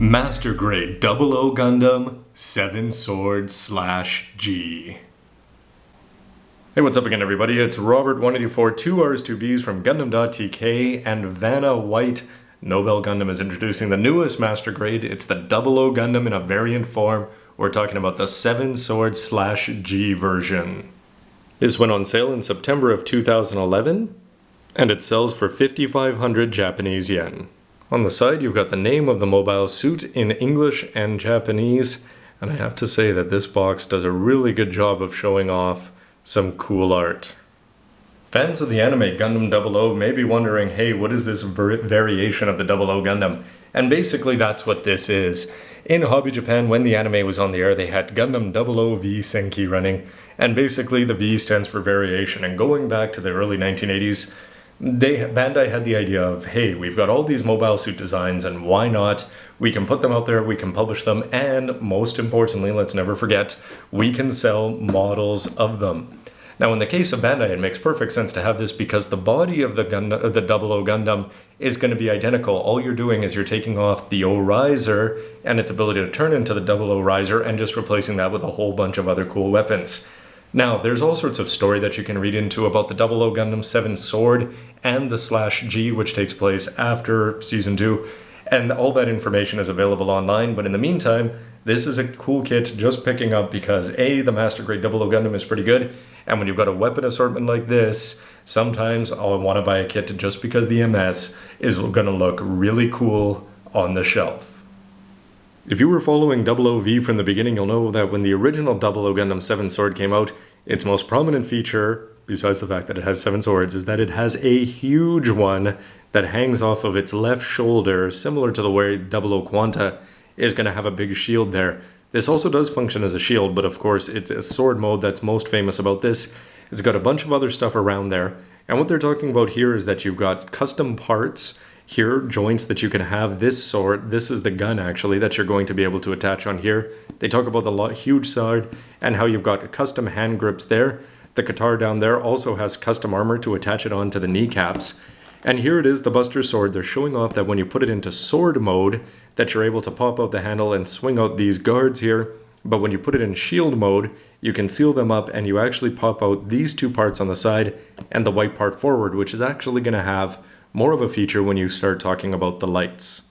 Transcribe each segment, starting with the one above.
Master Grade 00 Gundam Seven Sword /G. Hey, what's up again, everybody? It's Robert184, 2Rs, 2Bs from Gundam.tk, and Vanna White Nobel Gundam is introducing the newest Master Grade. It's the 00 Gundam in a variant form. We're talking about the 7 Sword /G version. This went on sale in September of 2011, and it sells for 5,500 Japanese yen. On the side, you've got the name of the mobile suit in English and Japanese, and I have to say that this box does a really good job of showing off some cool art. Fans of the anime Gundam 00 may be wondering, hey, what is this variation of the 00 Gundam? And basically that's what this is. In Hobby Japan, when the anime was on the air, they had Gundam 00 V Senki running, and basically the V stands for variation. And going back to the early 1980s, Bandai had the idea of, hey, we've got all these mobile suit designs, and why not? We can put them out there, we can publish them, and most importantly, let's never forget, we can sell models of them. Now, in the case of Bandai, it makes perfect sense to have this because the body of the 00 Gundam is going to be identical. All you're doing is you're taking off the O riser and its ability to turn into the 00 riser and just replacing that with a whole bunch of other cool weapons. Now, there's all sorts of story that you can read into about the 00 Gundam 7 Sword and the /G, which takes place after Season 2, and all that information is available online, but in the meantime, this is a cool kit just picking up because A, the Master Grade 00 Gundam is pretty good, and when you've got a weapon assortment like this, sometimes I'll want to buy a kit just because the MS is going to look really cool on the shelf. If you were following 00V from the beginning, you'll know that when the original 00 Gundam 7 Sword came out, its most prominent feature, besides the fact that it has 7 swords, is that it has a huge one that hangs off of its left shoulder, similar to the way 00 Quanta is going to have a big shield there. This also does function as a shield, but of course it's a sword mode that's most famous about this. It's got a bunch of other stuff around there, and what they're talking about here is that you've got custom parts here, joints that you can have this sword. This is the gun actually that you're going to be able to attach on here. They talk about the huge sword and how you've got custom hand grips there. The guitar down there also has custom armor to attach it onto the kneecaps. And here it is, the Buster Sword. They're showing off that when you put it into sword mode, that you're able to pop out the handle and swing out these guards here. But when you put it in shield mode, you can seal them up and you actually pop out these two parts on the side and the white part forward, which is actually going to have more of a feature when you start talking about the lights.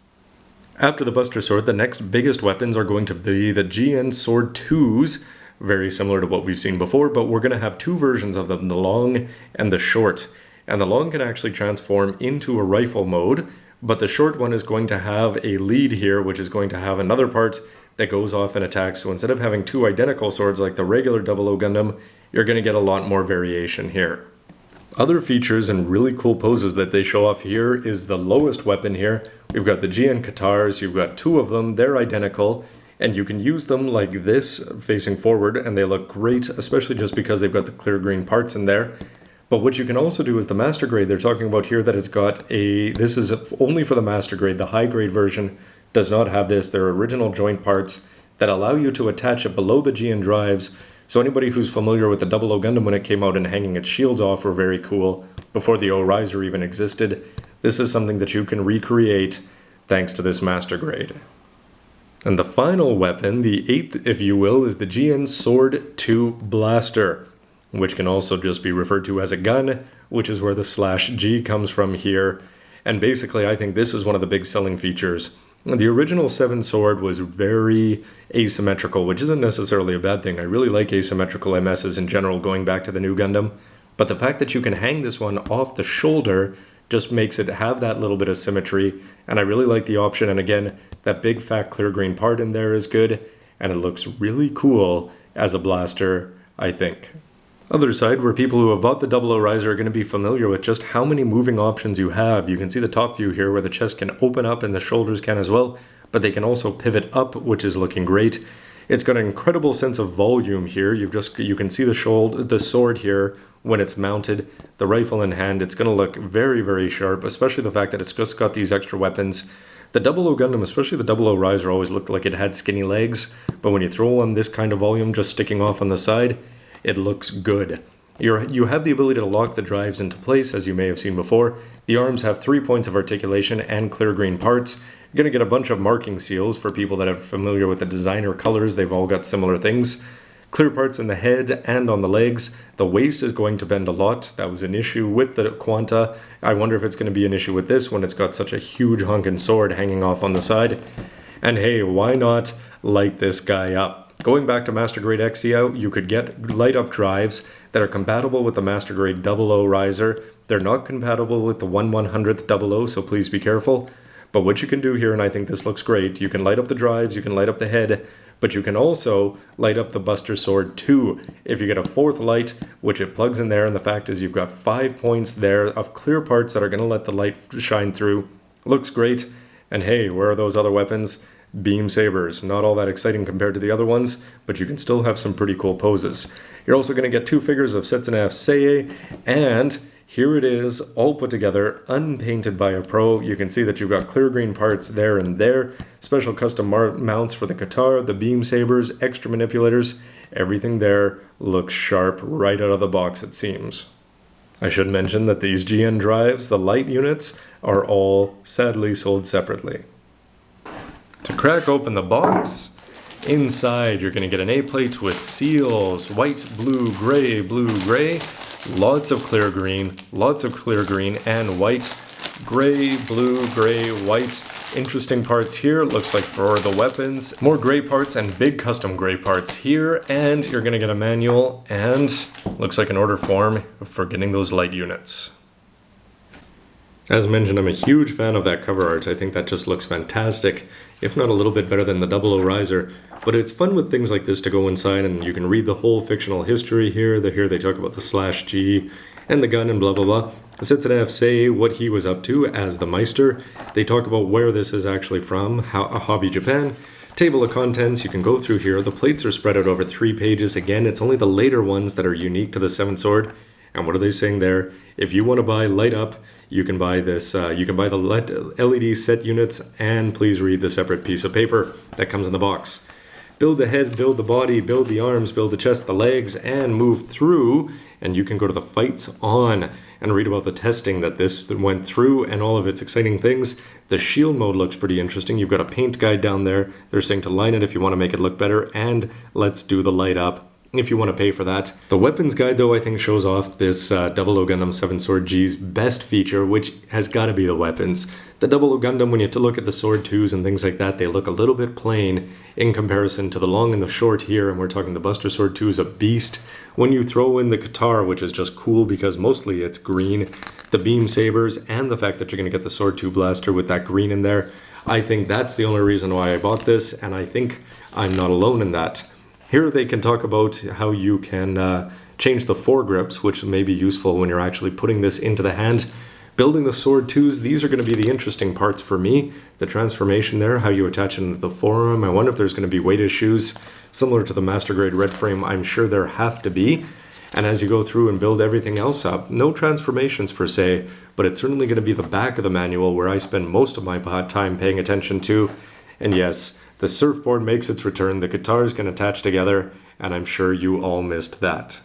After the Buster Sword, the next biggest weapons are going to be the GN Sword 2s, very similar to what we've seen before, but we're going to have two versions of them, the long and the short. And the long can actually transform into a rifle mode, but the short one is going to have a lead here, which is going to have another part that goes off and attacks. So instead of having two identical swords like the regular 00 Gundam, you're going to get a lot more variation here. Other features and really cool poses that they show off here is the lowest weapon here. We've got the GN Katars, you've got two of them, they're identical, and you can use them like this facing forward, and they look great, especially just because they've got the clear green parts in there. But what you can also do is the Master Grade, they're talking about here that it's got this is only for the Master Grade, the high grade version does not have this. They're original joint parts that allow you to attach it below the GN drives. So anybody who's familiar with the 00 Gundam when it came out and hanging its shields off were very cool before the O riser even existed. This is something that you can recreate thanks to this Master Grade. And the final weapon, the 8th if you will, is the GN Sword 2 Blaster, which can also just be referred to as a gun, which is where the /G comes from here. And basically I think this is one of the big selling features. The original 7 Sword was very asymmetrical, which isn't necessarily a bad thing. I really like asymmetrical MSs in general going back to the new Gundam. But the fact that you can hang this one off the shoulder just makes it have that little bit of symmetry. And I really like the option. And again, that big fat clear green part in there is good. And it looks really cool as a blaster, I think. Other side, where people who have bought the 00 Riser are going to be familiar with just how many moving options you have. You can see the top view here where the chest can open up and the shoulders can as well, but they can also pivot up, which is looking great. It's got an incredible sense of volume here. You can see the sword here when it's mounted, the rifle in hand. It's going to look very, very sharp, especially the fact that it's just got these extra weapons. The 00 Gundam, especially the 00 Riser, always looked like it had skinny legs, but when you throw on this kind of volume just sticking off on the side, it looks good. You have the ability to lock the drives into place, as you may have seen before. The arms have 3 points of articulation and clear green parts. You're going to get a bunch of marking seals for people that are familiar with the designer colors. They've all got similar things. Clear parts in the head and on the legs. The waist is going to bend a lot. That was an issue with the Quanta. I wonder if it's going to be an issue with this when it's got such a huge honkin' sword hanging off on the side. And hey, why not light this guy up? Going back to Master Grade XE, you could get light up drives that are compatible with the Master Grade 00 riser. They're not compatible with the 1/100th 00, so please be careful. But what you can do here, and I think this looks great, you can light up the drives, you can light up the head, but you can also light up the Buster Sword 2. If you get a 4th light, which it plugs in there, and the fact is you've got 5 points there of clear parts that are going to let the light shine through. Looks great. And hey, where are those other weapons? Beam sabers. Not all that exciting compared to the other ones, but you can still have some pretty cool poses. You're also going to get 2 figures of Setsuna Seiei, and here it is, all put together, unpainted by a pro. You can see that you've got clear green parts there and there, special custom mounts for the guitar, the beam sabers, extra manipulators. Everything there looks sharp right out of the box, it seems. I should mention that these GN drives, the light units, are all sadly sold separately. To crack open the box, inside you're going to get an A-plate with seals, white, blue, gray, lots of clear green, and white, gray, blue, gray, white. Interesting parts here, looks like for the weapons. More gray parts and big custom gray parts here, and you're going to get a manual, and looks like an order form for getting those light units. As mentioned, I'm a huge fan of that cover art. I think that just looks fantastic, if not a little bit better than the 00 riser. But it's fun with things like this to go inside and you can read the whole fictional history here. Here they talk about the /G and the gun and blah blah blah. Setsuna say what he was up to as the Meister. They talk about where this is actually from, a Hobby Japan. Table of contents, you can go through here. The plates are spread out over 3 pages. Again, it's only the later ones that are unique to the 7 Sword. And what are they saying there? If you want to buy light up, you can buy this. You can buy the LED set units, and please read the separate piece of paper that comes in the box. Build the head, build the body, build the arms, build the chest, the legs, and move through. And you can go to the Fights On and read about the testing that this went through and all of its exciting things. The shield mode looks pretty interesting. You've got a paint guide down there. They're saying to line it if you want to make it look better, and let's do the light up if you want to pay for that. The weapons guide, though, I think shows off this 00 Gundam 7 Sword G's best feature, which has got to be the weapons. The 00 Gundam, when you look at the Sword 2s and things like that, they look a little bit plain in comparison to the long and the short here, and we're talking the Buster Sword 2 is a beast. When you throw in the guitar, which is just cool because mostly it's green, the beam sabers, and the fact that you're going to get the Sword 2 blaster with that green in there, I think that's the only reason why I bought this, and I think I'm not alone in that. Here they can talk about how you can change the foregrips, which may be useful when you're actually putting this into the hand. Building the Sword 2s, these are going to be the interesting parts for me. The transformation there, how you attach it into the forearm. I wonder if there's going to be weight issues. Similar to the Master Grade Red Frame, I'm sure there have to be. And as you go through and build everything else up, no transformations per se, but it's certainly going to be the back of the manual where I spend most of my time paying attention to. And yes, the surfboard makes its return, the guitars can attach together, and I'm sure you all missed that.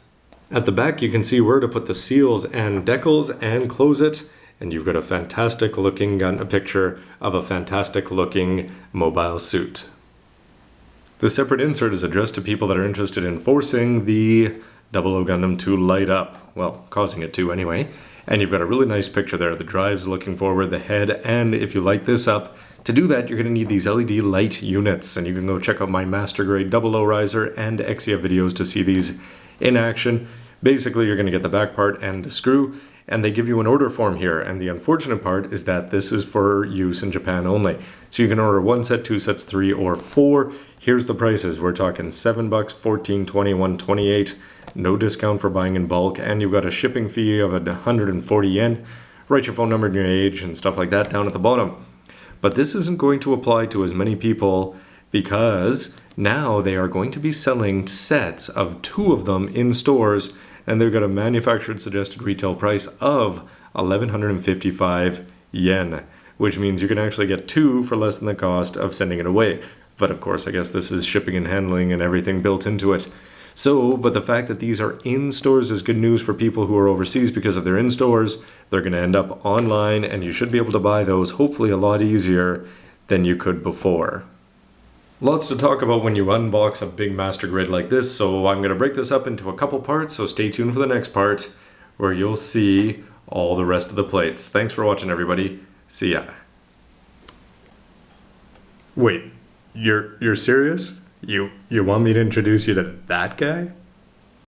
At the back you can see where to put the seals and decals and close it, and you've got a fantastic looking gun, a picture of a fantastic looking mobile suit. The separate insert is addressed to people that are interested in forcing the 00 Gundam to light up, well, causing it to anyway. And you've got a really nice picture there, the drives looking forward, the head, and if you light this up, to do that, you're going to need these LED light units, and you can go check out my Master Grade 00 riser and XEF videos to see these in action. Basically, you're going to get the back part and the screw, and they give you an order form here, and the unfortunate part is that this is for use in Japan only. So you can order 1 set, 2 sets, 3, or 4. Here's the prices. We're talking $7, $14, $21, $28. No discount for buying in bulk, and you've got a shipping fee of 140 yen. Write your phone number and your age and stuff like that down at the bottom. But this isn't going to apply to as many people because now they are going to be selling sets of 2 of them in stores, and they've got a manufactured suggested retail price of 1,155 yen, which means you can actually get 2 for less than the cost of sending it away. But of course, I guess this is shipping and handling and everything built into it. So, but the fact that these are in stores is good news for people who are overseas, because if they're in stores, they're going to end up online, and you should be able to buy those hopefully a lot easier than you could before. Lots to talk about when you unbox a big master grid like this, so I'm going to break this up into a couple parts, so stay tuned for the next part where you'll see all the rest of the plates. Thanks for watching, everybody. See ya. Wait, you're serious? You want me to introduce you to that guy?